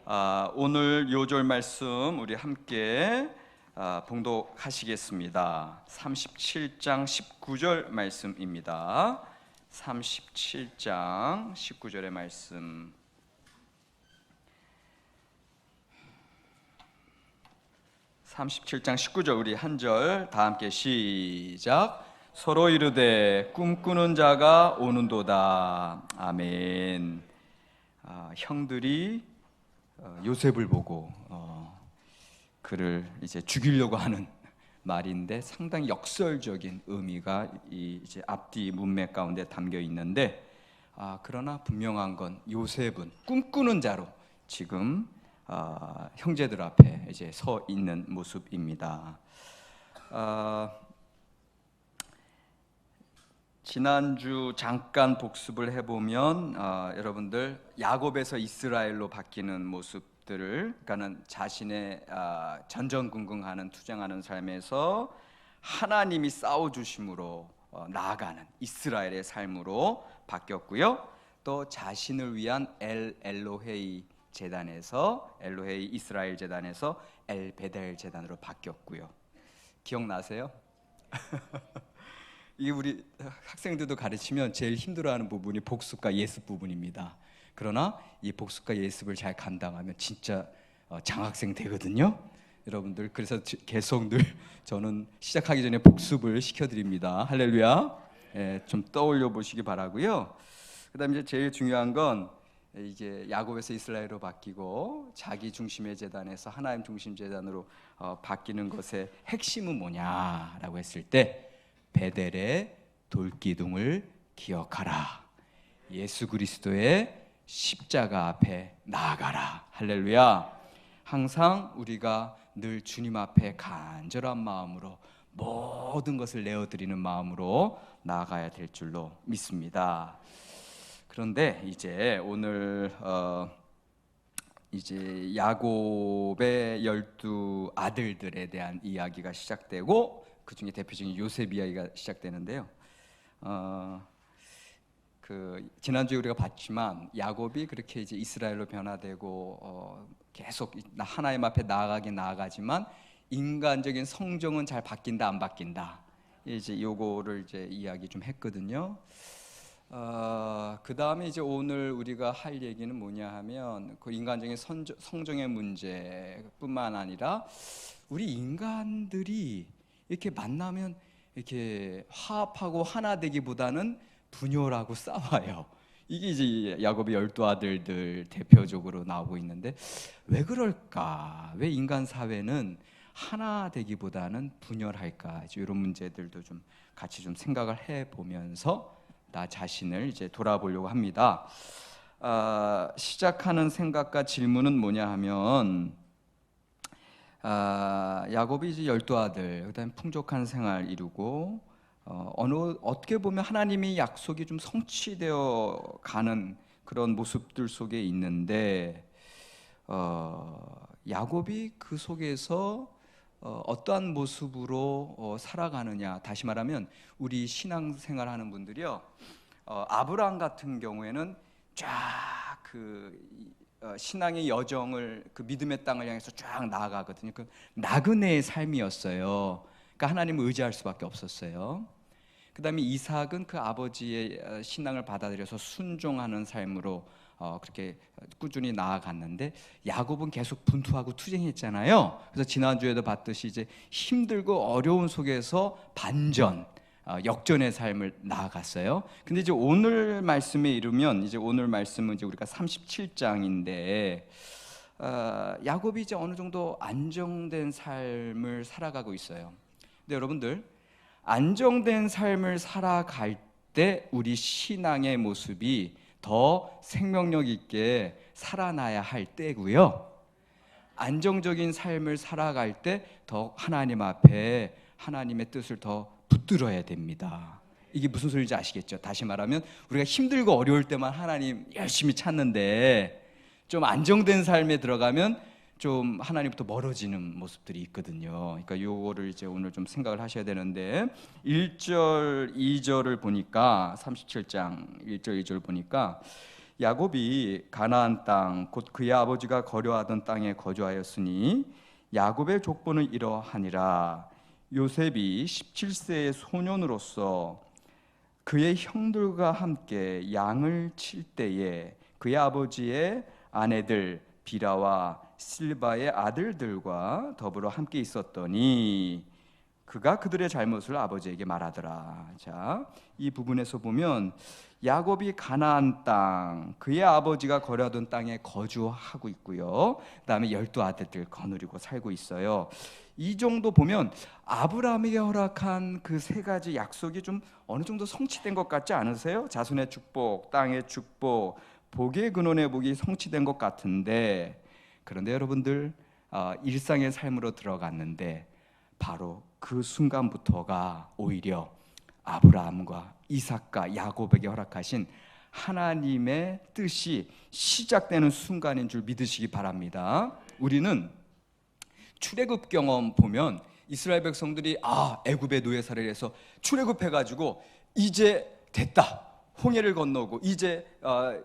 오늘 요절 말씀 우리 함께 봉독하시겠습니다. 37장 19절 말씀입니다. 37장 19절의 말씀. (37장 19절) 우리 한 절 다 함께 시작. 서로 이르되 꿈꾸는 자가 오는도다. 아멘. 형들이 요셉을 보고 그를 이제 죽이려고 하는 말인데 상당히 역설적인 의미가 이제 앞뒤 문맥 가운데 담겨 있는데, 그러나 분명한 건 요셉은 꿈꾸는 자로 지금 형제들 앞에 이제 서 있는 모습입니다. 지난주 잠깐 복습을 해보면 여러분들 야곱에서 이스라엘로 바뀌는 모습들을, 그러니까는 자신의 전전긍긍하는 투쟁하는 삶에서 하나님이 싸워주심으로 나아가는 이스라엘의 삶으로 바뀌었고요. 또 자신을 위한 엘로헤이 재단에서, 엘로헤이 이스라엘 재단에서 엘베델 재단으로 바뀌었고요. 기억나세요? 이게 우리 학생들도 가르치면 제일 힘들어하는 부분이 복습과 예습 부분입니다. 그러나 이 복습과 예습을 잘 감당하면 진짜 장학생 되거든요. 여러분들, 그래서 계속 늘 저는 시작하기 전에 복습을 시켜드립니다. 할렐루야. 좀 떠올려 보시기 바라고요. 그다음에 이제 제일 중요한 건 이제 야곱에서 이스라엘로 바뀌고 자기 중심의 재단에서 하나님 중심 재단으로 바뀌는 것의 핵심은 뭐냐라고 했을 때, 베델의 돌기둥을 기억하라. 예수 그리스도의 십자가 앞에 나아가라. 할렐루야. 항상 우리가 늘 주님 앞에 간절한 마음으로 모든 것을 내어드리는 마음으로 나아가야 될 줄로 믿습니다. 그런데 이제 오늘 이제 야곱의 12 아들들에 대한 이야기가 시작되고, 그 중에 대표적인 요셉 이야기가 시작되는데요. 지난주에 우리가 봤지만 야곱이 그렇게 이제 이스라엘로 변화되고 계속 하나님 앞에 나아가지만 인간적인 성정은 잘 바뀐다 안 바뀐다, 이제 요거를 이제 이야기 좀 했거든요. 그 다음에 이제 오늘 우리가 할 얘기는 뭐냐 하면, 그 인간적인 성정의 문제뿐만 아니라 우리 인간들이 이렇게 만나면 이렇게 화합하고 하나 되기보다는 분열하고 싸워요. 이게 이제 야곱의 12 아들들 대표적으로 나오고 있는데, 왜 그럴까? 왜 인간 사회는 하나 되기보다는 분열할까? 이런 문제들도 좀 같이 좀 생각을 해보면서 나 자신을 이제 돌아보려고 합니다. 시작하는 생각과 질문은 뭐냐 하면, 야곱이 이제 12 아들, 그다음에 풍족한 생활 이루고 어떻게 보면 하나님의 약속이 좀 성취되어 가는 그런 모습들 속에 있는데, 야곱이 그 속에서 어떠한 모습으로 살아가느냐. 다시 말하면 우리 신앙생활하는 분들이요, 아브라함 같은 경우에는 쫙 신앙의 여정을, 그 믿음의 땅을 향해서 쫙 나아가거든요. 그 나그네의 삶이었어요. 그러니까 하나님을 의지할 수밖에 없었어요. 그 다음에 이삭은 그 아버지의 신앙을 받아들여서 순종하는 삶으로 그렇게 꾸준히 나아갔는데, 야곱은 계속 분투하고 투쟁했잖아요. 그래서 지난주에도 봤듯이 이제 힘들고 어려운 속에서 반전, 역전의 삶을 나아갔어요. 근데 이제 오늘 말씀에 이르면, 이제 오늘 말씀은 이제 우리가 37장인데, 야곱이 이제 어느 정도 안정된 삶을 살아가고 있어요. 근데 여러분들, 안정된 삶을 살아갈 때 우리 신앙의 모습이 더 생명력 있게 살아나야 할 때고요, 안정적인 삶을 살아갈 때 더 하나님 앞에 하나님의 뜻을 더 붙들어야 됩니다. 이게 무슨 소리인지 아시겠죠? 다시 말하면 우리가 힘들고 어려울 때만 하나님 열심히 찾는데, 좀 안정된 삶에 들어가면 좀 하나님부터 멀어지는 모습들이 있거든요. 그러니까 요거를 이제 오늘 좀 생각을 하셔야 되는데, 1절 2절을 보니까, 37장 1절 2절 보니까 야곱이 가나안 땅 곧 그의 아버지가 거류하던 땅에 거주하였으니 야곱의 족보는 이러하니라. 요셉이 17세의 소년으로서 그의 형들과 함께 양을 칠 때에 그의 아버지의 아내들 비라와 실바의 아들들과 더불어 함께 있었더니 그가 그들의 잘못을 아버지에게 말하더라. 자, 이 부분에서 보면 야곱이 가나안 땅, 그의 아버지가 거류하던 땅에 거주하고 있고요. 그다음에 12아들들 거느리고 살고 있어요. 이 정도 보면 아브라함에게 허락한 그 세 가지 약속이 좀 어느 정도 성취된 것 같지 않으세요? 자손의 축복, 땅의 축복, 복의 근원의 복이 성취된 것 같은데, 그런데 여러분들 일상의 삶으로 들어갔는데 바로 그 순간부터가 오히려 아브라함과 이삭과 야곱에게 허락하신 하나님의 뜻이 시작되는 순간인 줄 믿으시기 바랍니다. 우리는 출애굽 경험 보면 이스라엘 백성들이 애굽의 노예 살해를 해서 출애굽해가지고 이제 됐다, 홍해를 건너고 이제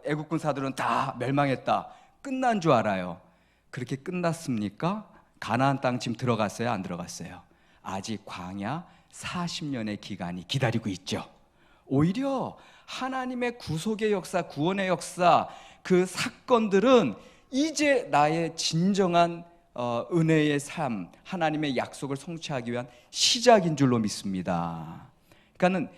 애굽 군사들은 다 멸망했다, 끝난 줄 알아요. 그렇게 끝났습니까? 가나안 땅 지금 들어갔어요? 안 들어갔어요? 아직 광야 40년의 기간이 기다리고 있죠. 오히려 하나님의 구속의 역사, 구원의 역사, 그 사건들은 이제 나의 진정한 은혜의 삶, 하나님의 약속을 성취하기 위한 시작인 줄로 믿습니다. 그러니까는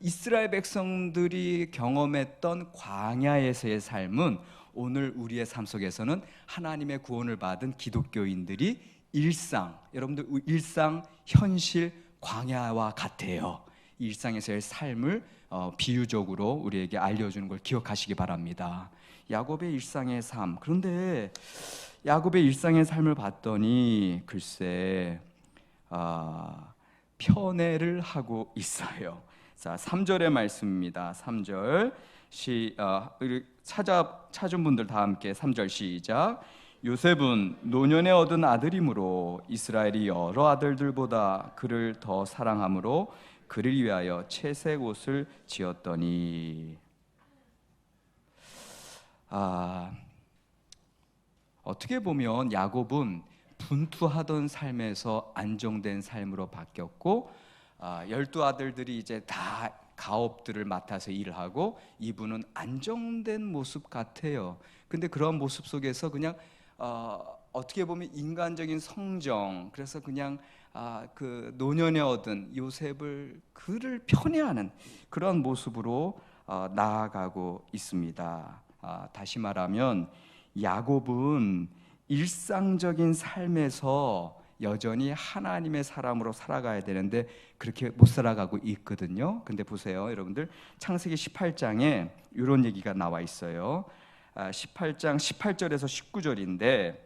이스라엘 백성들이 경험했던 광야에서의 삶은 오늘 우리의 삶 속에서는 하나님의 구원을 받은 기독교인들이 여러분들 일상, 현실, 광야와 같아요. 일상에서의 삶을 비유적으로 우리에게 알려주는 걸 기억하시기 바랍니다. 야곱의 일상의 삶, 그런데 야곱의 일상의 삶을 봤더니 글쎄 편애를 하고 있어요. 자, 3절의 말씀입니다. 3절 찾은 분들 다 함께 3절 시작. 요셉은 노년에 얻은 아들이므로 이스라엘이 여러 아들들보다 그를 더 사랑하므로 그를 위하여 채색 옷을 지었더니. 어떻게 보면 야곱은 분투하던 삶에서 안정된 삶으로 바뀌었고 12아들들이 이제 다 가업들을 맡아서 일을 하고 이분은 안정된 모습 같아요. 근데 그런 모습 속에서 그냥 어떻게 보면 인간적인 성정, 그래서 그냥 그 노년에 얻은 요셉을 그를 편애하는 그런 모습으로 나아가고 있습니다. 다시 말하면 야곱은 일상적인 삶에서 여전히 하나님의 사람으로 살아가야 되는데 그렇게 못 살아가고 있거든요. 근데 보세요, 여러분들, 창세기 18장에 이런 얘기가 나와 있어요. 18장 18절에서 19절인데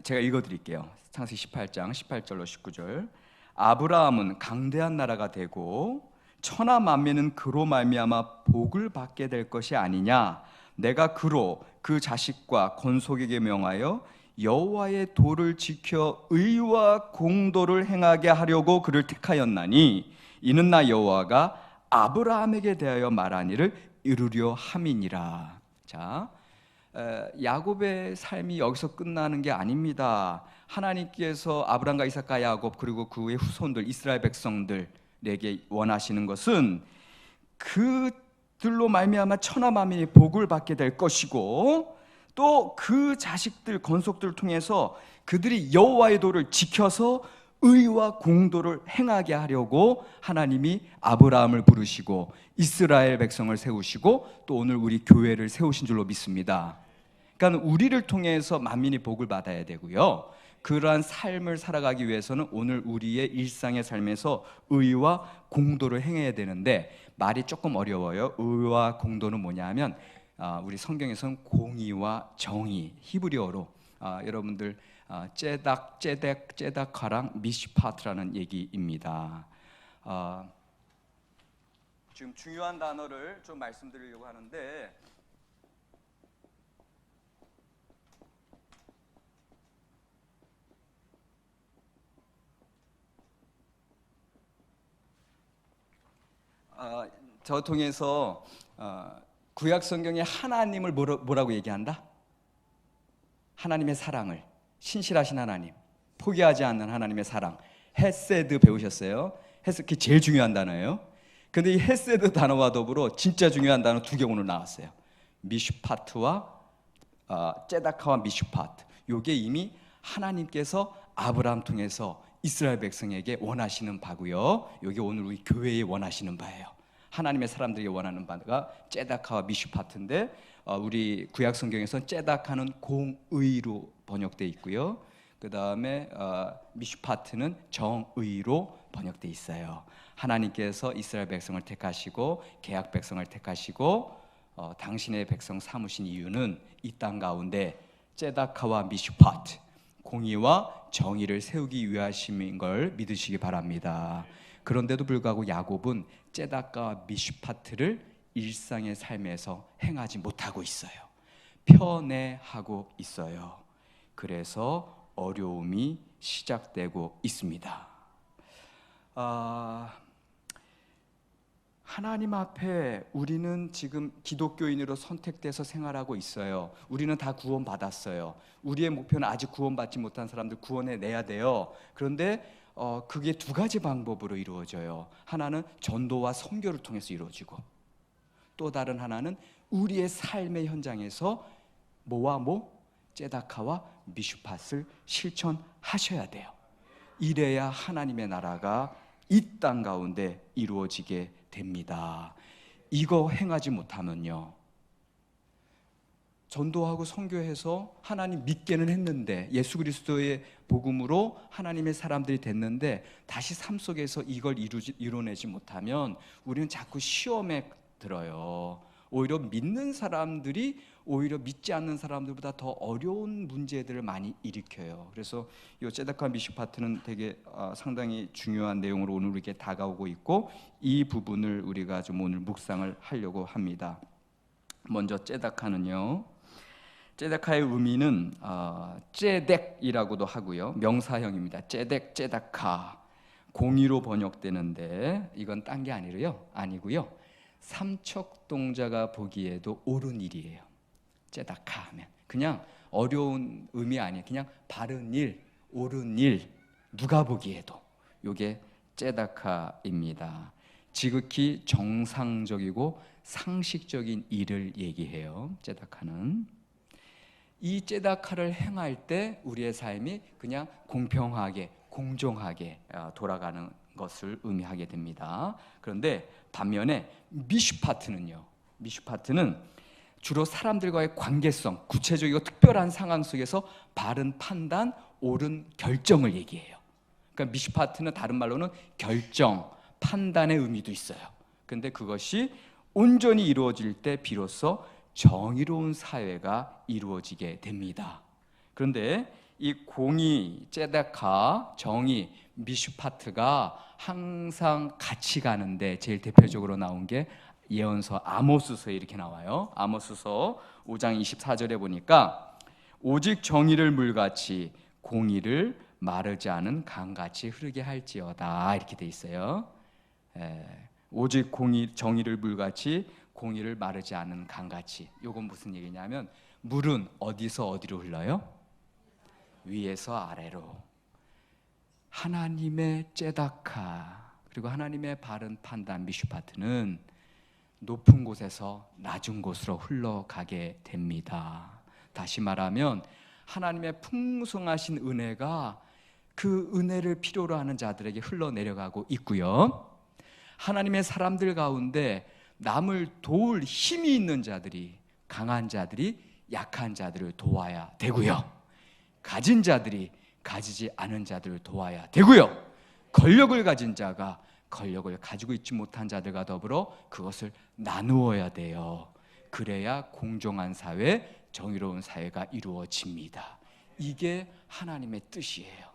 제가 읽어드릴게요. 창세기 18장 18절로 19절. 아브라함은 강대한 나라가 되고 천하 만민은 그로 말미암아 복을 받게 될 것이 아니냐. 내가 그로 그 자식과 건속에게 명하여 여호와의 도를 지켜 의와 공도를 행하게 하려고 그를 택하였나니 이는 나 여호와가 아브라함에게 대하여 말한 일을 이루려 함이니라. 자, 야곱의 삶이 여기서 끝나는 게 아닙니다. 하나님께서 아브라함과 이삭과 야곱 그리고 그의 후손들 이스라엘 백성들에게 원하시는 것은 그들로 말미암아 천하 만민이 복을 받게 될 것이고 또 그 자식들 건속들을 통해서 그들이 여호와의 도를 지켜서 의와 공도를 행하게 하려고 하나님이 아브라함을 부르시고 이스라엘 백성을 세우시고 또 오늘 우리 교회를 세우신 줄로 믿습니다. 그러니까 우리를 통해서 만민이 복을 받아야 되고요, 그러한 삶을 살아가기 위해서는 오늘 우리의 일상의 삶에서 의와 공도를 행해야 되는데 말이 조금 어려워요. 의와 공도는 뭐냐 하면 우리 성경에서는 공의와 정의, 히브리어로 여러분들 째닥하랑 미시파트라는 얘기입니다. 지금 중요한 단어를 좀 말씀드리려고 하는데 저 통해서 구약 성경에 하나님을 뭐라고 얘기한다? 하나님의 사랑을, 신실하신 하나님, 포기하지 않는 하나님의 사랑, 헤세드 배우셨어요? 그게 제일 중요한 단어예요. 근데 이 헤세드 단어와 더불어 진짜 중요한 단어 두 개 오늘 나왔어요. 미슈파트와 째다카와 미슈파트. 요게 이미 하나님께서 아브라함 통해서 이스라엘 백성에게 원하시는 바고요. 요게 오늘 우리 교회에 원하시는 바예요. 하나님의 사람들에게 원하는 바가 째다카와 미슈파트인데, 우리 구약 성경에서는 째다카는 공의로 번역되어 있고요. 그 다음에 미슈파트는 정의로 번역되어 있어요. 하나님께서 이스라엘 백성을 택하시고 계약 백성을 택하시고 당신의 백성 삼으신 이유는 이 땅 가운데 째다카와 미슈파트, 공의와 정의를 세우기 위하심인 걸 믿으시기 바랍니다. 그런데도 불구하고 야곱은 째다카와 미슈파트를 일상의 삶에서 행하지 못하고 있어요. 편애하고 있어요. 그래서 어려움이 시작되고 있습니다. 하나님 앞에 우리는 지금 기독교인으로 선택돼서 생활하고 있어요. 우리는 다 구원받았어요. 우리의 목표는 아직 구원받지 못한 사람들 구원해내야 돼요. 그런데 그게 두 가지 방법으로 이루어져요. 하나는 전도와 선교를 통해서 이루어지고, 또 다른 하나는 우리의 삶의 현장에서 째다카와 미슈팟을 실천하셔야 돼요. 이래야 하나님의 나라가 이 땅 가운데 이루어지게 됩니다. 이거 행하지 못하면요, 전도하고 선교해서 하나님 믿게는 했는데, 예수 그리스도의 복음으로 하나님의 사람들이 됐는데 다시 삶 속에서 이걸 이뤄내지 못하면 우리는 자꾸 시험에 들어요. 오히려 믿는 사람들이 오히려 믿지 않는 사람들보다 더 어려운 문제들을 많이 일으켜요. 그래서 이 째다카 미슈파트는 되게 상당히 중요한 내용으로 오늘 우리에게 다가오고 있고, 이 부분을 우리가 좀 오늘 묵상을 하려고 합니다. 먼저 째다카는요, 째다카의 의미는 째덱이라고도 하고요, 명사형입니다. 째덱, 째다카, 공의로 번역되는데 이건 딴 게 아니고요, 삼척동자가 보기에도 옳은 일이에요. 째다카 하면 그냥 어려운 의미 아니에요. 그냥 바른 일, 옳은 일, 누가 보기에도. 이게 째다카입니다. 지극히 정상적이고 상식적인 일을 얘기해요. 째다카는. 이 째다카를 행할 때 우리의 삶이 그냥 공평하게, 공정하게 돌아가는 것을 의미하게 됩니다. 그런데 반면에 미슈파트는 주로 사람들과의 관계성, 구체적이고 특별한 상황 속에서 바른 판단, 옳은 결정을 얘기해요. 그러니까 미슈파트는 다른 말로는 결정, 판단의 의미도 있어요. 그런데 그것이 온전히 이루어질 때 비로소 정의로운 사회가 이루어지게 됩니다. 그런데 이 공의, 째다카, 정의, 미슈파트가 항상 같이 가는데 제일 대표적으로 나온 게 예언서 아모스서에 이렇게 나와요. 아모스서 5장 24절에 보니까 오직 정의를 물같이 공의를 마르지 않은 강같이 흐르게 할지어다, 이렇게 돼 있어요. 오직 정의를 물같이 공의를 마르지 않은 강같이. 이건 무슨 얘기냐면 물은 어디서 어디로 흘러요? 위에서 아래로. 하나님의 째다카 그리고 하나님의 바른 판단 미슈파트는 높은 곳에서 낮은 곳으로 흘러가게 됩니다. 다시 말하면 하나님의 풍성하신 은혜가 그 은혜를 필요로 하는 자들에게 흘러내려가고 있고요, 하나님의 사람들 가운데 남을 도울 힘이 있는 자들이, 강한 자들이 약한 자들을 도와야 되고요, 가진 자들이 가지지 않은 자들을 도와야 되고요, 권력을 가진 자가 권력을 가지고 있지 못한 자들과 더불어 그것을 나누어야 돼요. 그래야 공정한 사회, 정의로운 사회가 이루어집니다. 이게 하나님의 뜻이에요.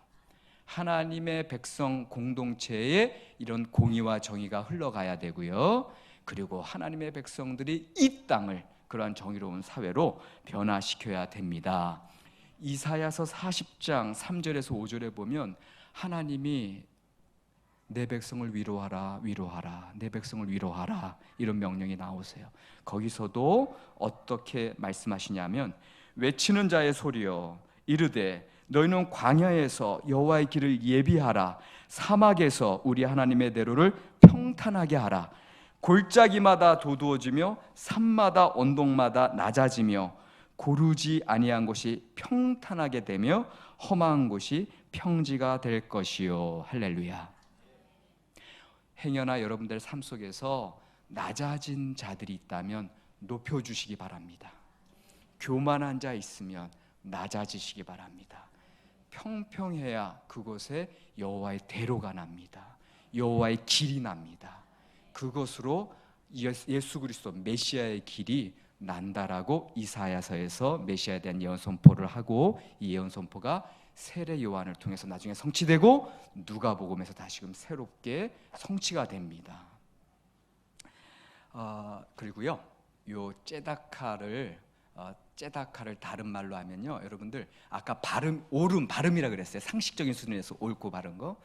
하나님의 백성 공동체에 이런 공의와 정의가 흘러가야 되고요, 그리고 하나님의 백성들이 이 땅을 그러한 정의로운 사회로 변화시켜야 됩니다. 이사야서 40장 3절에서 5절에 보면 하나님이 내 백성을 위로하라, 위로하라, 내 백성을 위로하라, 이런 명령이 나오세요. 거기서도 어떻게 말씀하시냐면, 외치는 자의 소리여 이르되 너희는 광야에서 여호와의 길을 예비하라, 사막에서 우리 하나님의 대로를 평탄하게 하라. 골짜기마다 도두어지며 산마다 언덕마다 낮아지며 고르지 아니한 곳이 평탄하게 되며 험한 곳이 평지가 될 것이요. 할렐루야. 행여나 여러분들 삶 속에서 낮아진 자들이 있다면 높여주시기 바랍니다. 교만한 자 있으면 낮아지시기 바랍니다. 평평해야 그곳에 여호와의 대로가 납니다. 여호와의 길이 납니다. 그것으로 예수 그리스도 메시아의 길이 난다라고 이사야서에서 메시아에 대한 예언 선포를 하고, 이 예언 선포가 세례 요한을 통해서 나중에 성취되고 누가복음에서 다시금 새롭게 성취가 됩니다. 그리고요, 요 째다카를 다른 말로 하면요, 여러분들 아까 옳은 발음이라 그랬어요. 상식적인 수준에서 옳고 바른 거.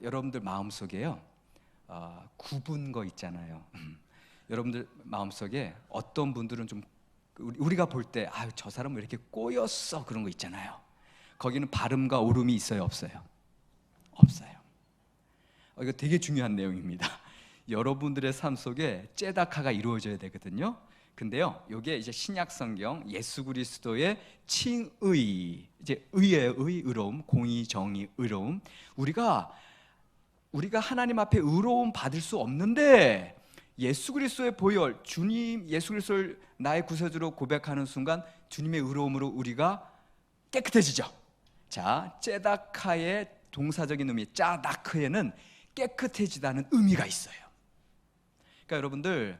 여러분들 마음속에요, 굽은 거 있잖아요. 여러분들 마음속에 어떤 분들은 좀 우리가 볼 때 저 사람은 왜 이렇게 꼬였어, 그런 거 있잖아요. 거기는 발음과 오름이 있어요, 없어요? 없어요. 이거 되게 중요한 내용입니다. 여러분들의 삶 속에 째다카가 이루어져야 되거든요. 근데요, 이게 이제 신약 성경 예수 그리스도의 칭의, 이제 의의 의로움, 공의, 정의, 의로움. 우리가 하나님 앞에 의로움 받을 수 없는데 예수 그리스도의 보혈, 주님 예수 그리스도를 나의 구세주로 고백하는 순간 주님의 의로움으로 우리가 깨끗해지죠. 자, 째다카의 동사적인 의미 짜다크에는 깨끗해지다는 의미가 있어요. 그러니까 여러분들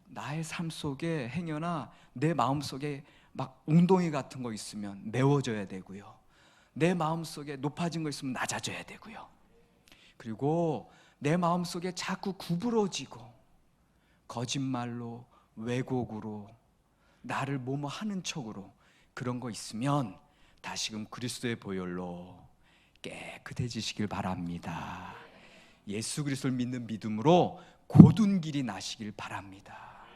나의 삶 속에 행여나 내 마음 속에 막 웅덩이 같은 거 있으면 메워져야 되고요, 내 마음 속에 높아진 거 있으면 낮아져야 되고요, 그리고 내 마음 속에 자꾸 구부러지고 거짓말로, 왜곡으로, 나를 뭐뭐 하는 척으로 그런 거 있으면 다시금 그리스도의 보혈로 깨끗해지시길 바랍니다. 예수 그리스도를 믿는 믿음으로 곧은 길이 나시길 바랍니다.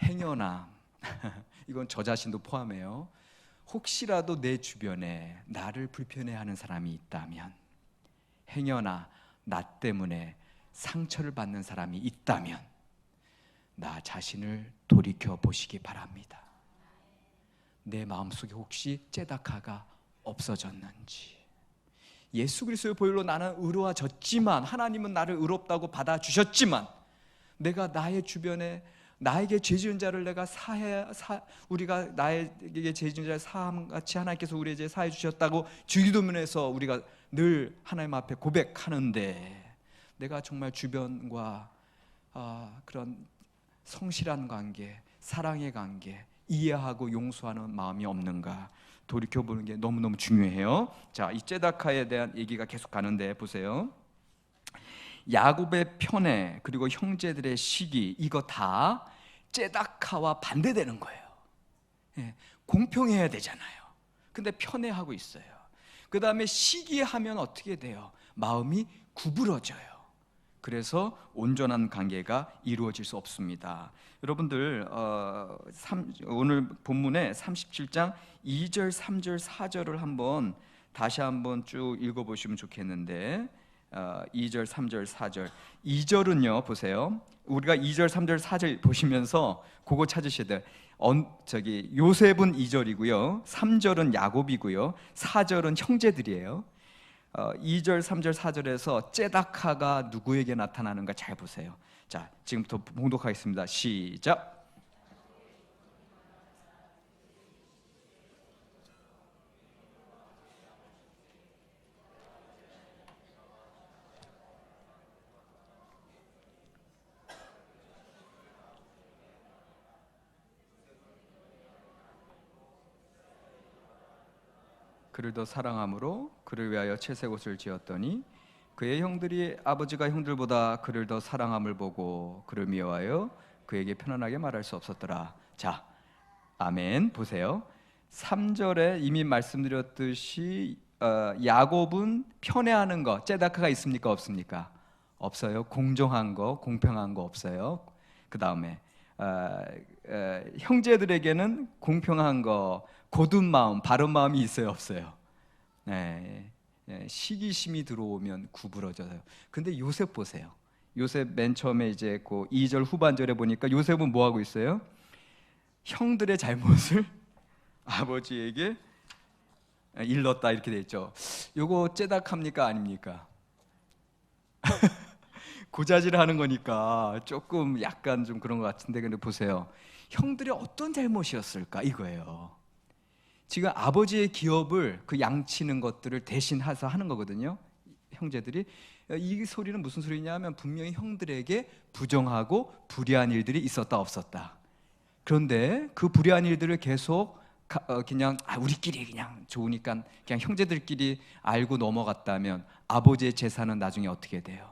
행여나 이건 저 자신도 포함해요. 혹시라도 내 주변에 나를 불편해하는 사람이 있다면, 행여나 나 때문에 상처를 받는 사람이 있다면 나 자신을 돌이켜 보시기 바랍니다. 내 마음속에 혹시 째다카가 없어졌는지. 예수 그리스도의 보혈로 나는 의로워졌지만, 하나님은 나를 의롭다고 받아주셨지만, 내가 나의 주변에 나에게 죄 지은 자를 내가 우리가 나에게 죄 지은 자를 사함같이 하나님께서 우리의 죄 사해 주셨다고 주기도문에서 우리가 늘 하나님 앞에 고백하는데, 내가 정말 주변과 그런 성실한 관계, 사랑의 관계, 이해하고 용서하는 마음이 없는가 돌이켜보는 게 너무너무 중요해요. 자, 이 째다카에 대한 얘기가 계속 가는데 보세요. 야곱의 편애 그리고 형제들의 시기, 이거 다 째다카와 반대되는 거예요. 공평해야 되잖아요. 근데 편애하고 있어요. 그 다음에 시기하면 어떻게 돼요? 마음이 구부러져요. 그래서 온전한 관계가 이루어질 수 없습니다. 여러분들 오늘 본문에 37장 2절, 3절, 4절을 다시 한번 쭉 읽어보시면 좋겠는데, 2절, 3절, 4절. 2절은요, 보세요. 우리가 2절, 3절, 4절 보시면서 그거 찾으셔야 돼요. 요셉은 2절이고요, 3절은 야곱이고요, 4절은 형제들이에요. 2절, 3절, 4절에서 째다카가 누구에게 나타나는가 잘 보세요. 자, 지금부터 봉독하겠습니다. 시작. 그를 더 사랑함으로 그를 위하여 채색옷을 지었더니 그의 형들이 아버지가 형들보다 그를 더 사랑함을 보고 그를 미워하여 그에게 편안하게 말할 수 없었더라. 자, 아멘. 보세요. 3절에 이미 말씀드렸듯이 야곱은 편애하는 거, 째다카가 있습니까? 없습니까? 없어요. 공정한 거, 공평한 거 없어요. 그 다음에 형제들에게는 공평한 거, 고든 마음, 바른 마음이 있어요? 없어요? 네, 시기심이 들어오면 구부러져요. 근데 요셉 보세요. 요셉 맨 처음에 이제 그 2절 후반절에 보니까 요셉은 뭐 하고 있어요? 형들의 잘못을 아버지에게 일렀다 이렇게 돼 있죠. 요거 째닥합니까 아닙니까? 고자질하는 거니까 조금 약간 좀 그런 것 같은데, 근데 보세요. 형들의 어떤 잘못이었을까 이거예요. 지금 아버지의 기업을 그 양치는 것들을 대신해서 하는 거거든요. 형제들이. 이 소리는 무슨 소리냐면 분명히 형들에게 부정하고 불의한 일들이 있었다 없었다. 그런데 그 불의한 일들을 계속 그냥 우리끼리 그냥 좋으니까 그냥 형제들끼리 알고 넘어갔다면 아버지의 재산은 나중에 어떻게 돼요?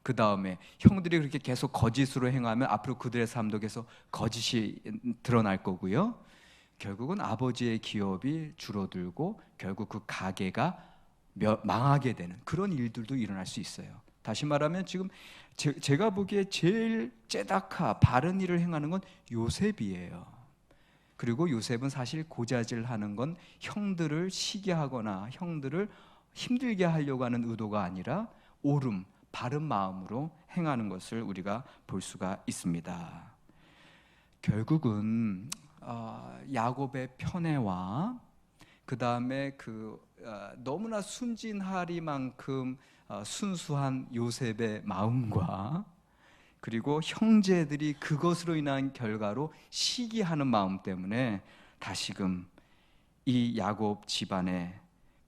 그 다음에 형들이 그렇게 계속 거짓으로 행하면 앞으로 그들의 삶도 계속 거짓이 드러날 거고요. 결국은 아버지의 기업이 줄어들고 결국 그 가게가 망하게 되는 그런 일들도 일어날 수 있어요. 다시 말하면 지금 제가 보기에 제일 째다카 바른 일을 행하는 건 요셉이에요. 그리고 요셉은 사실 고자질하는 건 형들을 시기하거나 형들을 힘들게 하려고 하는 의도가 아니라 옳음, 바른 마음으로 행하는 것을 우리가 볼 수가 있습니다. 결국은 야곱의 편애와 그 다음에 너무나 순진하리만큼 순수한 요셉의 마음과 그리고 형제들이 그것으로 인한 결과로 시기하는 마음 때문에 다시금 이 야곱 집안에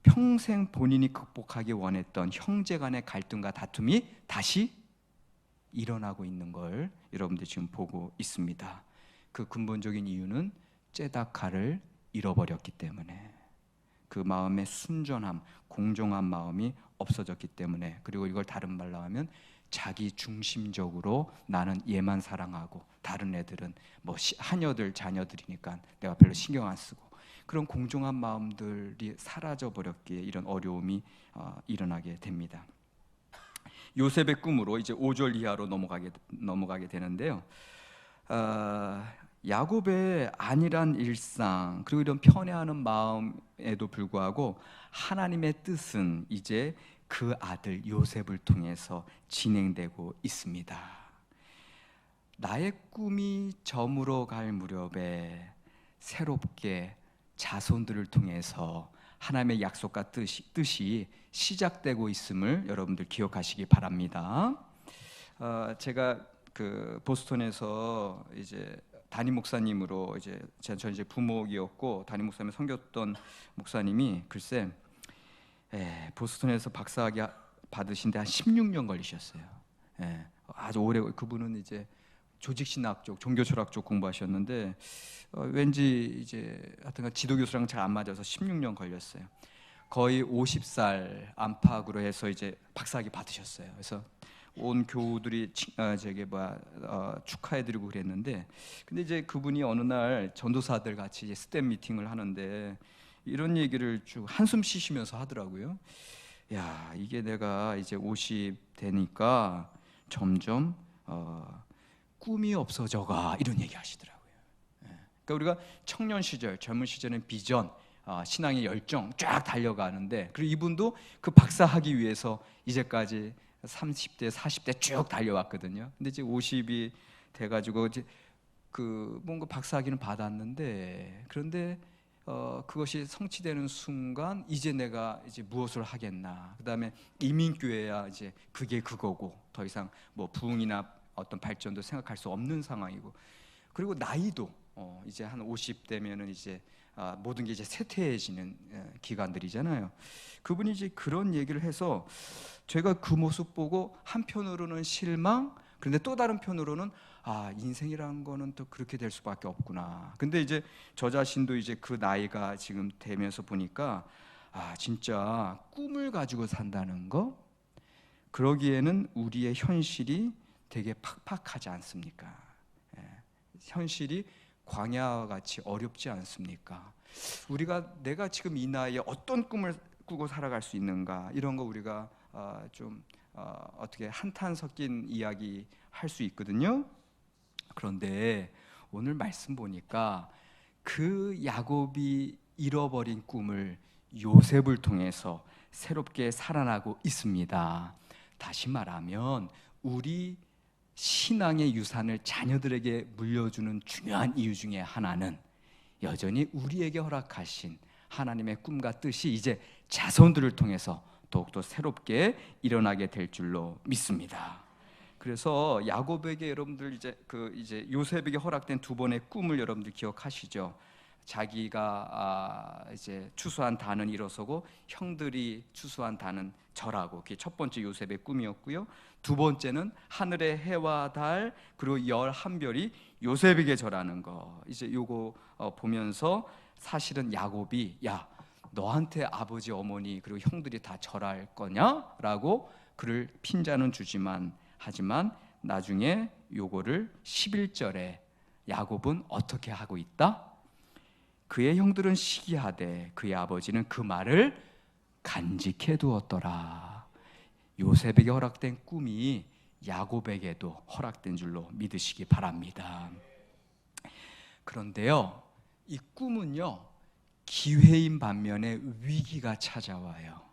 평생 본인이 극복하기 원했던 형제 간의 갈등과 다툼이 다시 일어나고 있는 걸 여러분들 지금 보고 있습니다. 그 근본적인 이유는 째다카를 잃어버렸기 때문에, 그 마음의 순전함, 공정한 마음이 없어졌기 때문에, 그리고 이걸 다른 말로 하면 자기 중심적으로 나는 얘만 사랑하고 다른 애들은 뭐 하녀들 자녀들이니까 내가 별로 신경 안 쓰고, 그런 공정한 마음들이 사라져 버렸기에 이런 어려움이 일어나게 됩니다. 요셉의 꿈으로 이제 5절 이하로 넘어가게 되는데요. 야곱의 안일한 일상 그리고 이런 편애하는 마음에도 불구하고 하나님의 뜻은 이제 그 아들 요셉을 통해서 진행되고 있습니다. 나의 꿈이 저물어 갈 무렵에 새롭게 자손들을 통해서 하나님의 약속과 뜻이 시작되고 있음을 여러분들 기억하시기 바랍니다. 제가 그 보스턴에서 이제 담임 목사님으로 저 이제 부목이었고 담임 목사님 섬겼던 목사님이 글쎄 보스턴에서 박사학위 받으신데 한 16년 걸리셨어요. 아주 오래. 그분은 이제 조직신학 쪽, 종교철학 쪽 공부하셨는데 왠지 이제 하여튼 지도 교수랑 잘 안 맞아서 16년 걸렸어요. 거의 50살 안팎으로 해서 이제 박사학위 받으셨어요. 그래서 온 교우들이 축하해드리고 그랬는데, 근데 이제 그분이 어느 날 전도사들 같이 이제 스텝 미팅을 하는데 이런 얘기를 쭉 한숨 쉬시면서 하더라고요. 야, 이게 내가 이제 50 되니까 점점 꿈이 없어져가, 이런 얘기 하시더라고요. 그러니까 우리가 청년 시절, 젊은 시절은 비전, 신앙의 열정 쫙 달려가는데, 그리고 이분도 그 박사하기 위해서 이제까지 30대, 40대 쭉 달려왔거든요. 근데 이제 50이 돼가지고 이제 뭔가 박사학위는 받았는데, 그런데 그것이 성취되는 순간 이제 내가 이제 무엇을 하겠나. 그다음에 이민교회야 이제 그게 그거고 더 이상 뭐 부흥이나 어떤 발전도 생각할 수 없는 상황이고, 그리고 나이도 이제 한 50대면은 이제 모든 게 이제 쇠퇴해지는 기간들이잖아요. 그분이 이제 그런 얘기를 해서 제가 그 모습 보고 한편으로는 실망, 그런데 또 다른 편으로는 인생이라는 거는 또 그렇게 될 수밖에 없구나. 근데 이제 저 자신도 이제 그 나이가 지금 되면서 보니까 진짜 꿈을 가지고 산다는 거, 그러기에는 우리의 현실이 되게 팍팍하지 않습니까? 현실이 광야와 같이 어렵지 않습니까? 내가 지금 이 나이에 어떤 꿈을 꾸고 살아갈 수 있는가, 이런 거 우리가 좀 어떻게 한탄 섞인 이야기 할 수 있거든요. 그런데 오늘 말씀 보니까 그 야곱이 잃어버린 꿈을 요셉을 통해서 새롭게 살아나고 있습니다. 다시 말하면 우리 신앙의 유산을 자녀들에게 물려주는 중요한 이유 중에 하나는 여전히 우리에게 허락하신 하나님의 꿈과 뜻이 이제 자손들을 통해서 더욱더 새롭게 일어나게 될 줄로 믿습니다. 그래서 야곱에게 여러분들 이제 요셉에게 허락된 두 번의 꿈을 여러분들 기억하시죠? 자기가 이제 추수한 단은 일어서고 형들이 추수한 단은 절하고, 그게 첫 번째 요셉의 꿈이었고요. 두 번째는 하늘의 해와 달 그리고 11별이 요셉에게 절하는 거. 이제 요거 보면서 사실은 야곱이 야, 너한테 아버지 어머니 그리고 형들이 다 절할 거냐라고 그를 핀자는 주지만 하지만 나중에 요거를 11절에 야곱은 어떻게 하고 있다? 그의 형들은 시기하되 그의 아버지는 그 말을 간직해 두었더라. 요셉에게 허락된 꿈이 야곱에게도 허락된 줄로 믿으시기 바랍니다. 그런데요, 이 꿈은요, 기회인 반면에 위기가 찾아와요.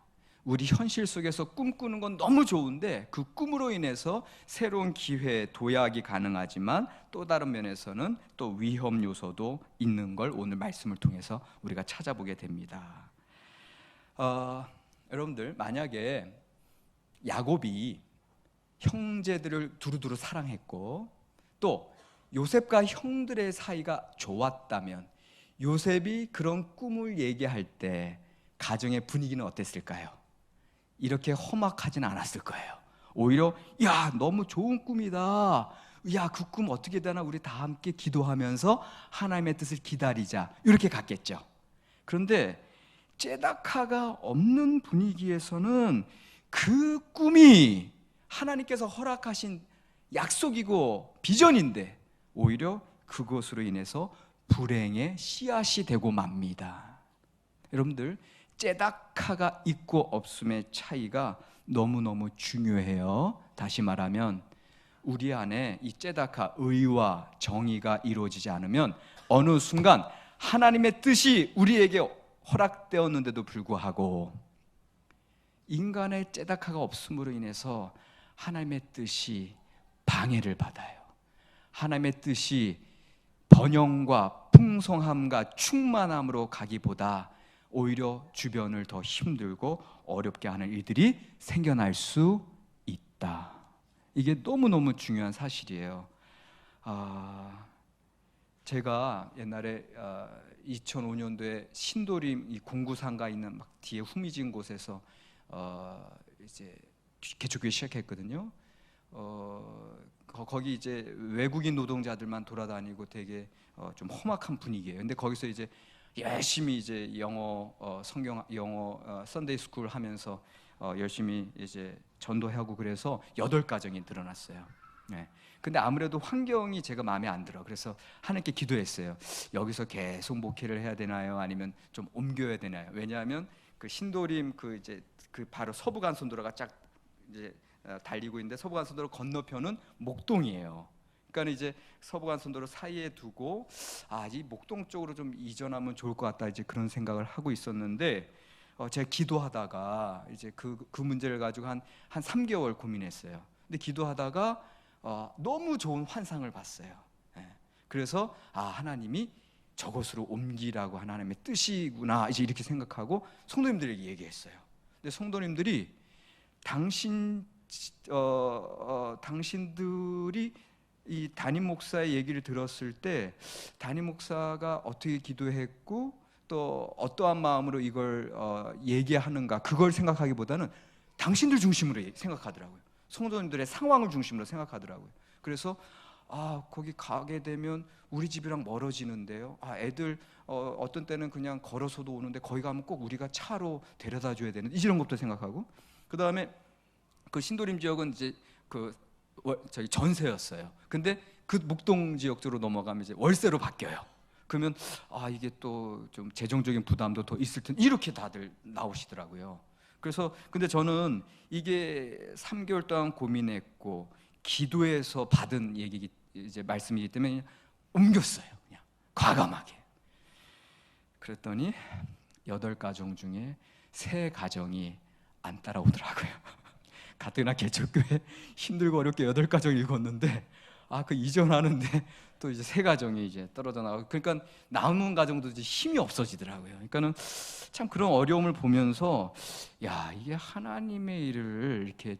우리 현실 속에서 꿈꾸는 건 너무 좋은데 그 꿈으로 인해서 새로운 기회, 도약이 가능하지만 또 다른 면에서는 또 위험 요소도 있는 걸 오늘 말씀을 통해서 우리가 찾아보게 됩니다. 여러분들, 만약에 야곱이 형제들을 두루두루 사랑했고 또 요셉과 형들의 사이가 좋았다면 요셉이 그런 꿈을 얘기할 때 가정의 분위기는 어땠을까요? 이렇게 험악하진 않았을 거예요. 오히려 야, 너무 좋은 꿈이다. 야, 그 꿈 어떻게 되나 우리 다 함께 기도하면서 하나님의 뜻을 기다리자, 이렇게 갔겠죠. 그런데 째다카가 없는 분위기에서는 그 꿈이 하나님께서 허락하신 약속이고 비전인데 오히려 그것으로 인해서 불행의 씨앗이 되고 맙니다. 여러분들, 째다카가 있고 없음의 차이가 너무너무 중요해요. 다시 말하면 우리 안에 이 째다카, 의와 정의가 이루어지지 않으면 어느 순간 하나님의 뜻이 우리에게 허락되었는데도 불구하고 인간의 째다카가 없음으로 인해서 하나님의 뜻이 방해를 받아요. 하나님의 뜻이 번영과 풍성함과 충만함으로 가기보다 오히려 주변을 더 힘들고 어렵게 하는 일들이 생겨날 수 있다. 이게 너무너무 중요한 사실이에요. 제가 옛날에 2005년도에 신도림 이 공구상가 있는 막 뒤에 후미진 곳에서 이제 개척교회 시작했거든요. 거기 이제 외국인 노동자들만 돌아다니고 되게 좀 험악한 분위기예요. 근데 거기서 이제 열심히 이제 영어 성경 영어 선데이 스쿨 하면서 열심히 이제 전도하고 그래서 8가정이 늘어났어요. 네. 근데 아무래도 환경이 제가 마음에 안 들어. 그래서 하나님께 기도했어요. 여기서 계속 목회를 해야 되나요? 아니면 좀 옮겨야 되나요? 왜냐하면 그 신도림 그 이제 그 바로 서부간선도로가 쫙 이제 달리고 있는데 서부간선도로 건너편은 목동이에요. 그러니까 이제 서부간선도로 사이에 두고 이 목동 쪽으로 좀 이전하면 좋을 것 같다, 이제 그런 생각을 하고 있었는데 제가 기도하다가 이제 그 문제를 가지고 한 3개월 고민했어요. 근데 기도하다가 너무 좋은 환상을 봤어요. 그래서 하나님이 저것으로 옮기라고 하나님의 뜻이구나, 이제 이렇게 생각하고 성도님들에게 얘기했어요. 근데 성도님들이 당신들이 이 담임 목사의 얘기를 들었을 때 담임 목사가 어떻게 기도했고 또 어떠한 마음으로 이걸 얘기하는가, 그걸 생각하기보다는 당신들 중심으로 생각하더라고요. 성도님들의 상황을 중심으로 생각하더라고요. 그래서 거기 가게 되면 우리 집이랑 멀어지는데요. 애들 어떤 때는 그냥 걸어서도 오는데 거기 가면 꼭 우리가 차로 데려다 줘야 되는데, 이런 것도 생각하고, 그 다음에 그 신도림 지역은 이제 저기 전세였어요. 근데 그 목동 지역 쪽으로 넘어가면 이제 월세로 바뀌어요. 그러면 이게 또 좀 재정적인 부담도 더 있을 텐데 이렇게 다들 나오시더라고요. 그래서 근데 저는 이게 3개월 동안 고민했고 기도해서 받은 얘기 이제 말씀이기 때문에 옮겼어요. 그냥 과감하게. 그랬더니 8가정 중에 3가정이 안 따라오더라고요. 가뜩이나 개척교회 힘들고 어렵게 8가정 읽었는데 그 이전하는데 또 이제 3가정이 이제 떨어져 나가고, 그러니까 남은 가정도 이제 힘이 없어지더라고요. 그러니까는 참 그런 어려움을 보면서 이게 하나님의 일을 이렇게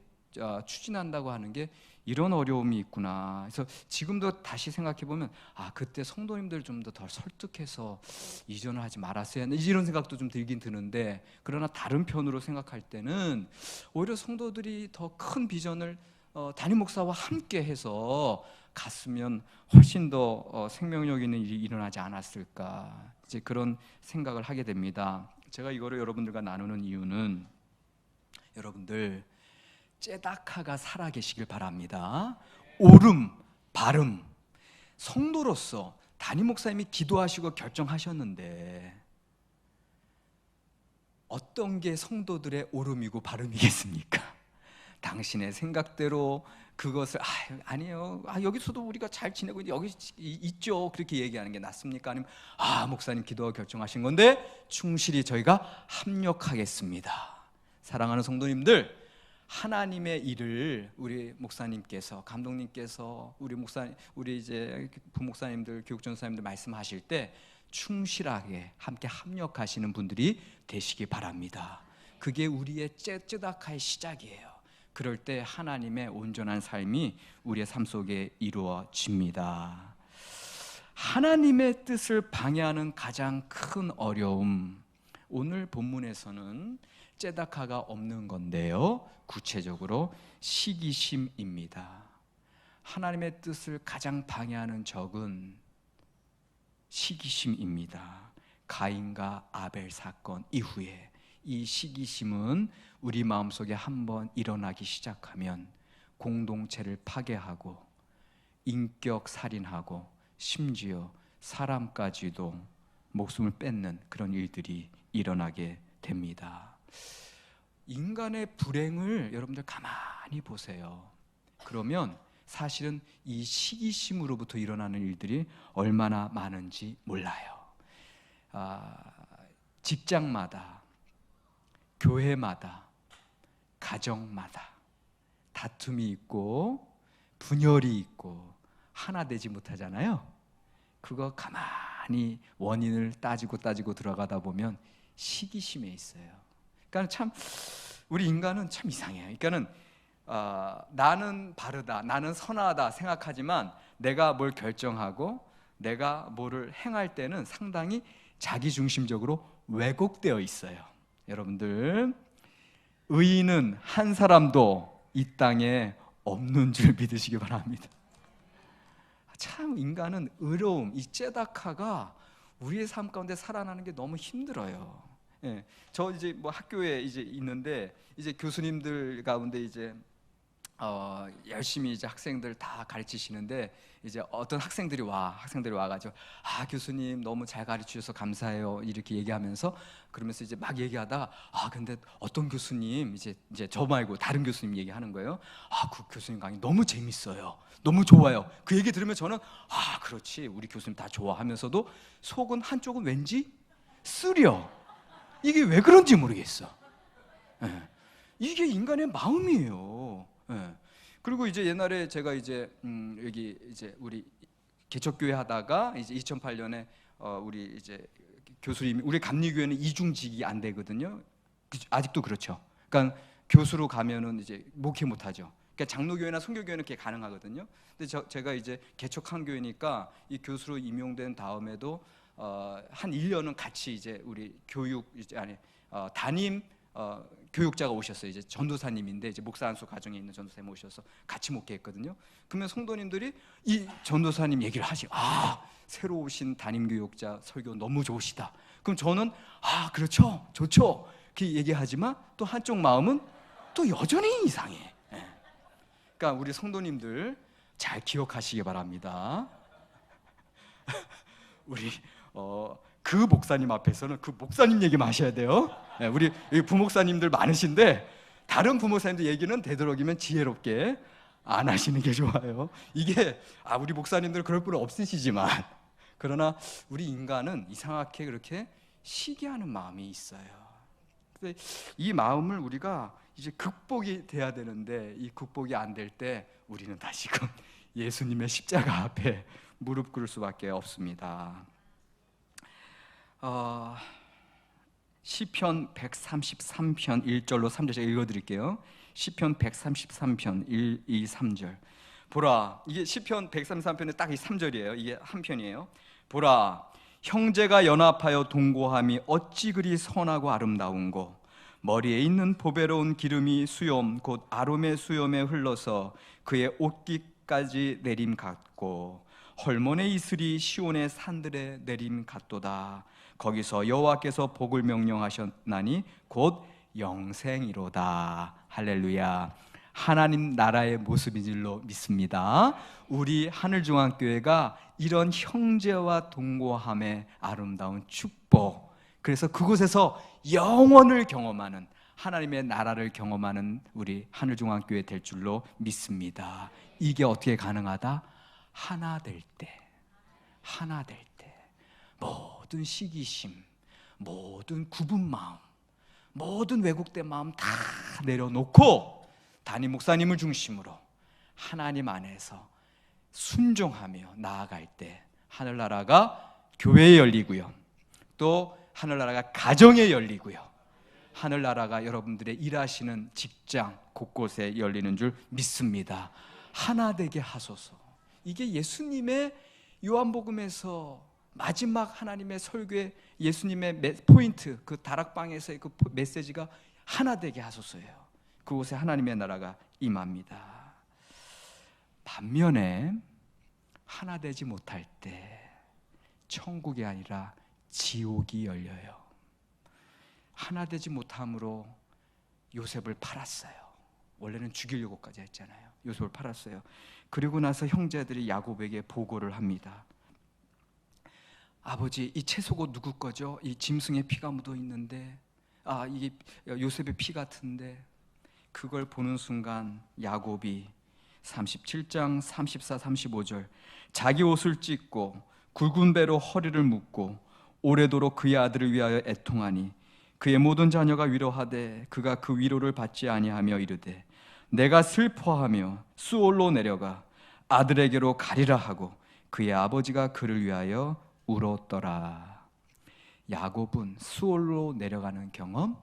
추진한다고 하는 게 이런 어려움이 있구나. 그래서 지금도 다시 생각해 보면 그때 성도님들 좀 더 설득해서 이전을 하지 말았어야 했나 이런 생각도 좀 들긴 드는데, 그러나 다른 편으로 생각할 때는 오히려 성도들이 더 큰 비전을 담임 목사와 함께 해서 갔으면 훨씬 더 생명력 있는 일이 일어나지 않았을까, 이제 그런 생각을 하게 됩니다. 제가 이거를 여러분들과 나누는 이유는 여러분들 째다카가 살아계시길 바랍니다. 옳음, 바름. 성도로서 담임 목사님이 기도하시고 결정하셨는데 어떤 게 성도들의 옳음이고 바름이겠습니까? 당신의 생각대로 그것을 아니에요, 여기서도 우리가 잘 지내고 여기 있죠, 그렇게 얘기하는 게 낫습니까? 아니면 목사님 기도가 결정하신 건데 충실히 저희가 합력하겠습니다. 사랑하는 성도님들, 하나님의 일을 우리 목사님께서, 감독님께서, 우리 이제 부목사님들, 교육전사님들 말씀하실 때 충실하게 함께 합력하시는 분들이 되시기 바랍니다. 그게 우리의 째다카의 시작이에요. 그럴 때 하나님의 온전한 삶이 우리의 삶 속에 이루어집니다. 하나님의 뜻을 방해하는 가장 큰 어려움, 오늘 본문에서는 째다카가 없는 건데요, 구체적으로 시기심입니다. 하나님의 뜻을 가장 방해하는 적은 시기심입니다. 가인과 아벨 사건 이후에 이 시기심은 우리 마음속에 한번 일어나기 시작하면 공동체를 파괴하고 인격 살인하고 심지어 사람까지도 목숨을 뺏는 그런 일들이 일어나게 됩니다. 인간의 불행을 여러분들 가만히 보세요. 그러면 사실은 이 시기심으로부터 일어나는 일들이 얼마나 많은지 몰라요. 직장마다, 교회마다, 가정마다 다툼이 있고 분열이 있고 하나 되지 못하잖아요. 그거 가만히 원인을 따지고 들어가다 보면 시기심에 있어요. 그러니까 참 우리 인간은 참 이상해요. 그러니까는 나는 바르다, 나는 선하다 생각하지만 내가 뭘 결정하고 내가 뭐를 행할 때는 상당히 자기중심적으로 왜곡되어 있어요. 여러분들, 의인은 한 사람도 이 땅에 없는 줄 믿으시기 바랍니다. 참 인간은 의로움, 이 째다카가 우리의 삶 가운데 살아나는 게 너무 힘들어요. 저 이제 뭐 학교에 이제 있는데 이제 교수님들 가운데 이제 열심히 이제 학생들 다 가르치시는데 이제 어떤 학생들이 와가지고 교수님 너무 잘 가르치셔서 감사해요 이렇게 얘기하면서, 그러면서 이제 막 얘기하다가 근데 어떤 교수님 이제 저 말고 다른 교수님 얘기하는 거예요. 그 교수님 강의 너무 재밌어요, 너무 좋아요. 그 얘기 들으면 저는 그렇지, 우리 교수님 다 좋아하면서도 속은 한쪽은 왠지 쓰려. 이게 왜 그런지 모르겠어. 이게 인간의 마음이에요. 그리고 이제 옛날에 제가 이제 여기 이제 우리 개척교회 하다가 이제 2008년에 우리 이제 교수님이, 우리 감리교회는 이중직이 안 되거든요. 아직도 그렇죠. 그러니까 교수로 가면은 이제 목회 못 하죠. 그러니까 장로교회나 선교교회는 그게 가능하거든요. 근데 제가 이제 개척한 교회니까 이 교수로 임용된 다음에도 한 1년은 같이 이제 우리 담임 교육자가 오셨어요. 이제 전도사님인데 이제 목사 안수 가정에 있는 전도사님 오셔서 같이 목회했거든요. 그러면 성도님들이 이 전도사님 얘기를 하시. 새로 오신 담임 교육자 설교 너무 좋으시다. 그럼 저는 그렇죠, 좋죠, 그렇게 얘기하지만 또 한쪽 마음은 또 여전히 이상해. 그러니까 우리 성도님들 잘 기억하시기 바랍니다. 우리 그 목사님 앞에서는 그 목사님 얘기만 하셔야 돼요. 네, 우리 부목사님들 많으신데 다른 부목사님들 얘기는 되도록이면 지혜롭게 안 하시는 게 좋아요. 이게 우리 목사님들 그럴 분 없으시지만 그러나 우리 인간은 이상하게 그렇게 시기하는 마음이 있어요. 근데 이 마음을 우리가 이제 극복이 돼야 되는데 이 극복이 안 될 때 우리는 다시금 예수님의 십자가 앞에 무릎 꿇을 수밖에 없습니다. 시편 133편 1절로 3절 제가 읽어드릴게요. 시편 133편 1, 2, 3절. 보라, 이게 시편 133편의 딱 이 3절이에요. 이게 한 편이에요. 보라, 형제가 연합하여 동거함이 어찌 그리 선하고 아름다운고, 머리에 있는 보배로운 기름이 수염 곧 아롬의 수염에 흘러서 그의 옷깃까지 내림 같고, 헐몬의 이슬이 시온의 산들에 내림 같도다. 거기서 여호와께서 복을 명령하셨나니 곧 영생이로다. 할렐루야. 하나님 나라의 모습인 줄로 믿습니다. 우리 하늘중앙교회가 이런 형제와 동거함의 아름다운 축복, 그래서 그곳에서 영원을 경험하는, 하나님의 나라를 경험하는 우리 하늘중앙교회 될 줄로 믿습니다. 이게 어떻게 가능하다? 하나 될 때, 하나 될 때 모든 시기심, 모든 굽은 마음, 모든 왜곡된 마음 다 내려놓고 담임 목사님을 중심으로 하나님 안에서 순종하며 나아갈 때 하늘나라가 교회에 열리고요, 또 하늘나라가 가정에 열리고요, 하늘나라가 여러분들의 일하시는 직장 곳곳에 열리는 줄 믿습니다. 하나 되게 하소서. 이게 예수님의 요한복음에서 마지막 하나님의 설교의 예수님의 포인트, 그 다락방에서의 그 메시지가 하나 되게 하소서예요. 그곳에 하나님의 나라가 임합니다. 반면에 하나 되지 못할 때 천국이 아니라 지옥이 열려요. 하나 되지 못함으로 요셉을 팔았어요. 원래는 죽이려고까지 했잖아요. 요셉을 팔았어요. 그리고 나서 형제들이 야곱에게 보고를 합니다. 아버지, 이 채소가 누구 거죠? 이 짐승의 피가 묻어 있는데, 이게 요셉의 피 같은데. 그걸 보는 순간 야곱이 37장 34, 35절 자기 옷을 찢고 굵은 배로 허리를 묶고 오래도록 그의 아들을 위하여 애통하니 그의 모든 자녀가 위로하되 그가 그 위로를 받지 아니하며 이르되 내가 슬퍼하며 수올로 내려가 아들에게로 가리라 하고 그의 아버지가 그를 위하여 울었더라. 야곱은 수올로 내려가는 경험,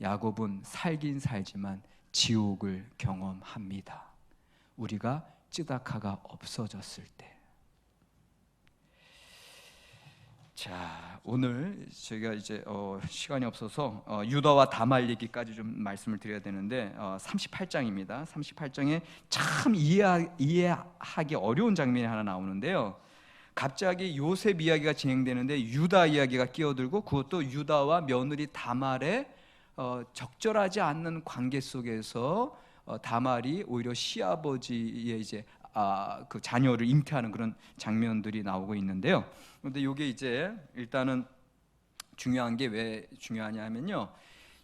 야곱은 살긴 살지만 지옥을 경험합니다. 우리가 쯔다카가 없어졌을 때. 자, 오늘 저희가 이제 시간이 없어서 유다와 다말 얘기까지 좀 말씀을 드려야 되는데 38장입니다. 38장에 참 이해하기 어려운 장면이 하나 나오는데요. 갑자기 요셉 이야기가 진행되는데 유다 이야기가 끼어들고, 그것도 유다와 며느리 다말의 적절하지 않는 관계 속에서 다말이 오히려 시아버지의 이제 그 자녀를 잉태하는 그런 장면들이 나오고 있는데요. 그런데 이게 이제 일단은 중요한 게 왜 중요하냐면요,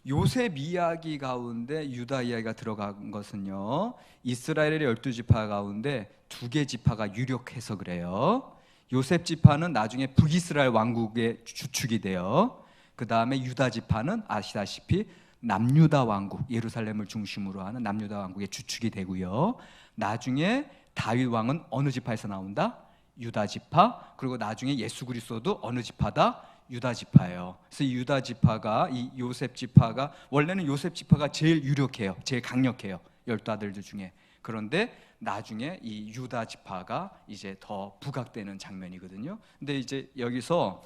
요셉 이야기 가운데 유다 이야기가 들어간 것은요, 이스라엘의 12지파 가운데 2개 지파가 유력해서 그래요. 요셉 지파는 나중에 북이스라엘 왕국의 주축이 돼요. 그 다음에 유다 지파는 아시다시피 남유다 왕국, 예루살렘을 중심으로 하는 남유다 왕국의 주축이 되고요. 나중에 다윗 왕은 어느 지파에서 나온다? 유다 지파. 그리고 나중에 예수 그리스도도 어느 지파다? 유다 지파예요. 그래서 이 유다 지파가, 이 요셉 지파가, 원래는 요셉 지파가 제일 유력해요. 제일 강력해요. 12아들들 중에. 그런데 나중에 이 유다 지파가 이제 더 부각되는 장면이거든요. 근데 이제 여기서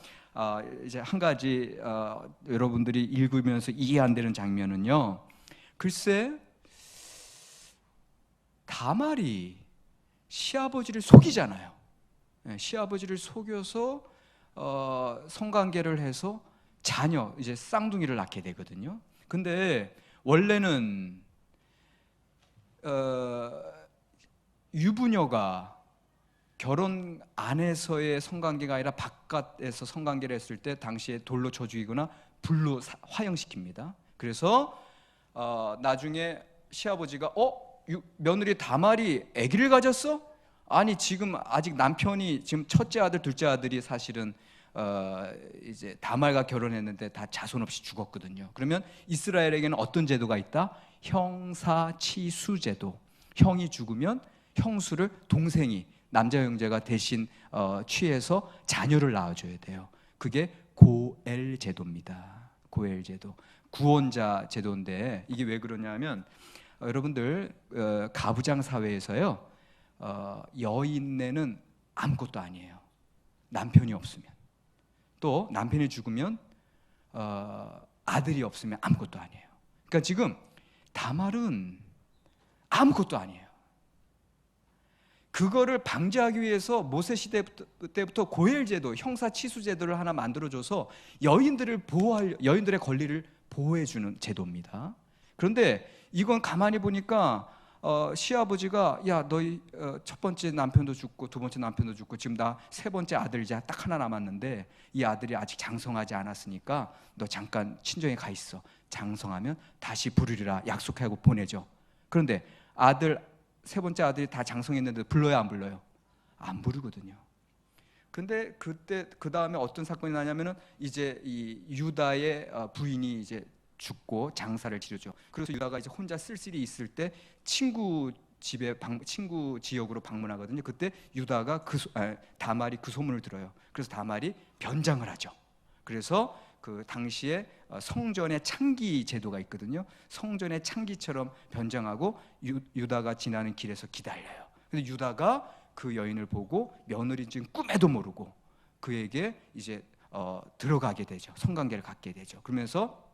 이제 한 가지 여러분들이 읽으면서 이해 안 되는 장면은요, 글쎄 다말이 시아버지를 속이잖아요. 시아버지를 속여서 성관계를 해서 자녀, 이제 쌍둥이를 낳게 되거든요. 근데 원래는 유부녀가 결혼 안에서의 성관계가 아니라 바깥에서 성관계를 했을 때 당시에 돌로 쳐 죽이거나 불로 화형시킵니다. 그래서 나중에 시아버지가 며느리 다말이 아기를 가졌어? 아니 지금 아직 남편이 지금 첫째 아들 둘째 아들이 사실은 이제 다말과 결혼했는데 다 자손 없이 죽었거든요. 그러면 이스라엘에게는 어떤 제도가 있다? 형사치수 제도. 형이 죽으면 형수를 동생이 남자 형제가 대신 취해서 자녀를 낳아줘야 돼요. 그게 고엘 제도입니다. 고엘 제도, 구원자 제도인데 이게 왜 그러냐면 여러분들 가부장 사회에서요 여인네는 아무것도 아니에요. 남편이 없으면, 또 남편이 죽으면 아들이 없으면 아무것도 아니에요. 그러니까 지금 다말은 아무것도 아니에요. 그거를 방지하기 위해서 모세 시대 때부터 고엘제도, 형사치수제도를 하나 만들어줘서 여인들의 권리를 보호해주는 제도입니다. 그런데 이건 가만히 보니까 시아버지가 야 너희 첫 번째 남편도 죽고 두 번째 남편도 죽고 지금 나 세 번째 아들 이제 딱 하나 남았는데 이 아들이 아직 장성하지 않았으니까 너 잠깐 친정에 가 있어. 장성하면 다시 부르리라 약속하고 보내죠. 그런데 세 번째 아들이 다 장성했는데 불러요, 안 불러요? 안 부르거든요. 근데 그때 그 다음에 어떤 사건이 나냐면은 이제 이 유다의 부인이 이제 죽고 장사를 치르죠. 그래서 유다가 이제 혼자 쓸쓸히 있을 때 친구 지역으로 방문하거든요. 그때 유다가 다말이 그 소문을 들어요. 그래서 다말이 변장을 하죠. 그래서 그 당시에 성전의 창기 제도가 있거든요. 성전의 창기처럼 변장하고 유다가 지나는 길에서 기다려요. 그래서 유다가 그 여인을 보고 며느리인 줄 꿈에도 모르고 그에게 이제 들어가게 되죠. 성관계를 갖게 되죠. 그러면서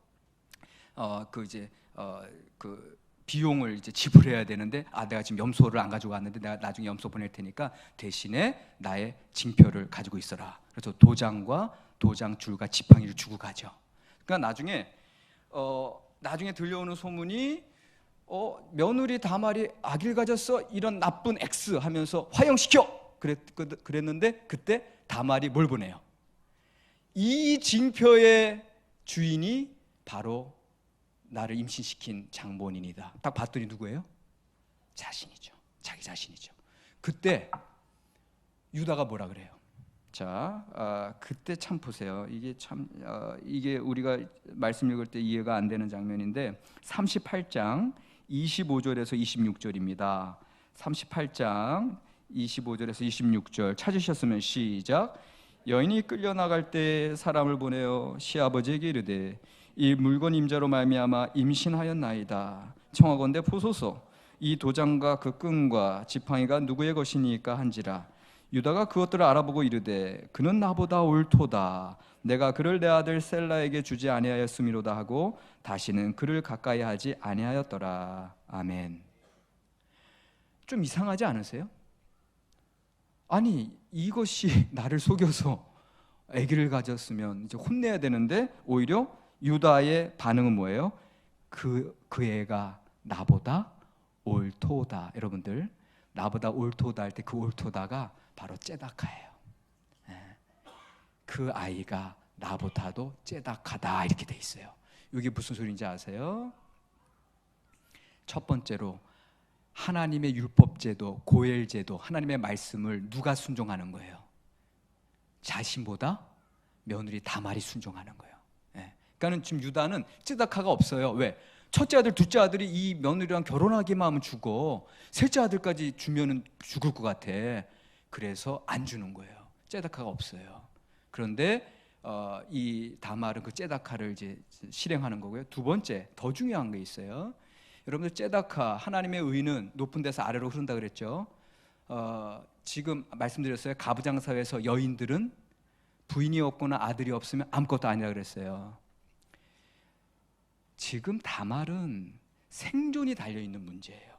그 비용을 이제 지불해야 되는데 내가 지금 염소를 안 가지고 왔는데 내가 나중에 염소 보낼 테니까 대신에 나의 징표를 가지고 있어라. 그래서 도장 줄과 지팡이를 주고 가죠. 그러니까 나중에 들려오는 소문이 며느리 다말이 아기를 가졌어 이런 나쁜 X 하면서 화형시켜 그랬는데 그때 다말이 뭘 보내요? 이 징표의 주인이 바로 나를 임신시킨 장본인이다. 딱 봤더니 누구예요? 자신이죠. 자기 자신이죠. 그때 유다가 뭐라 그래요? 자, 그때 참 보세요. 이게 우리가 말씀 읽을 때 이해가 안 되는 장면인데 38장 25절에서 26절입니다. 38장 25절에서 26절 찾으셨으면 시작. 여인이 끌려나갈 때 사람을 보내어 시아버지에게 이르되 이 물건 임자로 말미암아 임신하였나이다. 청하건대 보소서. 이 도장과 그 끈과 지팡이가 누구의 것이니까 한지라. 유다가 그것들을 알아보고 이르되 그는 나보다 옳도다. 내가 그를 내 아들 셀라에게 주지 아니하였음이로다 하고 다시는 그를 가까이 하지 아니하였더라. 아멘. 좀 이상하지 않으세요? 아니 이것이 나를 속여서 아기를 가졌으면 이제 혼내야 되는데 오히려 유다의 반응은 뭐예요? 그 애가 나보다 옳도다. 여러분들 나보다 옳도다 할 때 그 옳도다가 바로 째다카예요. 그 아이가 나보다도 째다카다 이렇게 돼 있어요. 이게 무슨 소리인지 아세요? 첫 번째로 하나님의 율법제도, 고엘제도, 하나님의 말씀을 누가 순종하는 거예요? 자신보다 며느리 다말이 순종하는 거예요. 그러니까 지금 유다는 째다카가 없어요. 왜? 첫째 아들, 둘째 아들이 이 며느리랑 결혼하기만 하면 죽어. 셋째 아들까지 주면은 죽을 것 같아. 그래서 안 주는 거예요. 째다카가 없어요. 그런데 이 다말은 그 째다카를 이제 실행하는 거고요. 두 번째, 더 중요한 게 있어요. 여러분들 째다카, 하나님의 의는 높은 데서 아래로 흐른다 그랬죠. 지금 말씀드렸어요. 가부장 사회에서 여인들은 부인이 없거나 아들이 없으면 아무것도 아니라 그랬어요. 지금 다말은 생존이 달려있는 문제예요.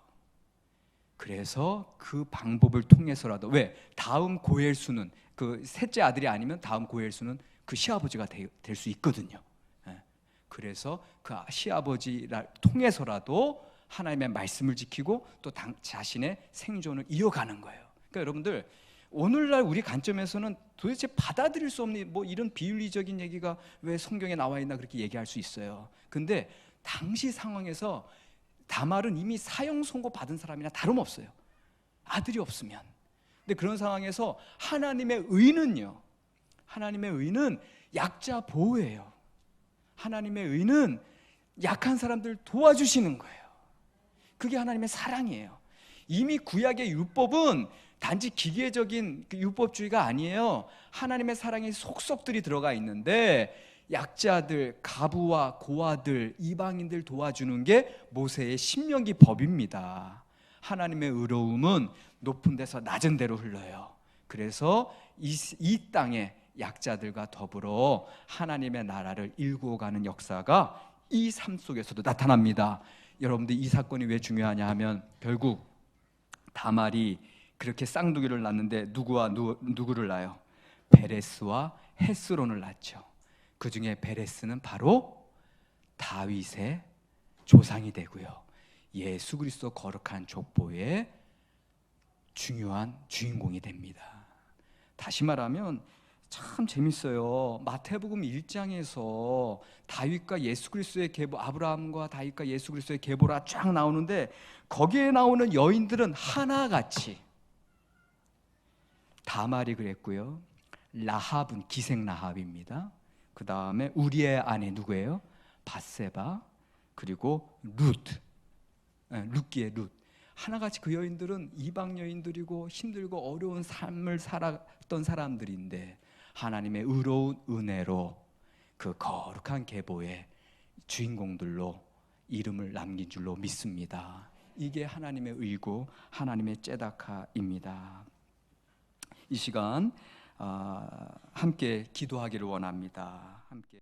그래서 그 방법을 통해서라도 왜? 다음 고엘수는 그 셋째 아들이 아니면 다음 고엘수는 그 시아버지가 될 수 있거든요. 그래서 그 시아버지를 통해서라도 하나님의 말씀을 지키고 또 자신의 생존을 이어가는 거예요. 그러니까 여러분들 오늘날 우리 관점에서는 도대체 받아들일 수 없는 뭐 이런 비윤리적인 얘기가 왜 성경에 나와 있나 그렇게 얘기할 수 있어요. 근데 당시 상황에서 다말은 이미 사형 선고 받은 사람이나 다름없어요. 아들이 없으면. 근데 그런 상황에서 하나님의 의는요, 하나님의 의는 약자 보호예요. 하나님의 의는 약한 사람들 도와주시는 거예요. 그게 하나님의 사랑이에요. 이미 구약의 율법은 단지 기계적인 율법주의가 아니에요. 하나님의 사랑이 속속들이 들어가 있는데 약자들, 가부와 고아들, 이방인들 도와주는 게 모세의 신명기 법입니다. 하나님의 의로움은 높은 데서 낮은 데로 흘러요. 그래서 이 땅에 약자들과 더불어 하나님의 나라를 일구어가는 역사가 이 삶 속에서도 나타납니다. 여러분들 이 사건이 왜 중요하냐 하면 결국 다말이 그렇게 쌍둥이를 낳는데 누구를 낳아요? 베레스와 헤스론을 낳죠. 그 중에 베레스는 바로 다윗의 조상이 되고요, 예수 그리스도 거룩한 족보의 중요한 주인공이 됩니다. 다시 말하면 참 재밌어요. 마태복음 1장에서 다윗과 예수 그리스도의 계보, 아브라함과 다윗과 예수 그리스도의 계보라 쫙 나오는데 거기에 나오는 여인들은 하나같이 다말이 그랬고요, 라합은 기생 라합입니다. 그 다음에 우리의 아내 누구예요? 밧세바, 그리고 룻기의 룻. 하나같이 그 여인들은 이방 여인들이고 힘들고 어려운 삶을 살았던 사람들인데 하나님의 의로운 은혜로 그 거룩한 계보의 주인공들로 이름을 남긴 줄로 믿습니다. 이게 하나님의 의고 하나님의 째다카입니다. 이 시간 함께 기도하기를 원합니다. 함께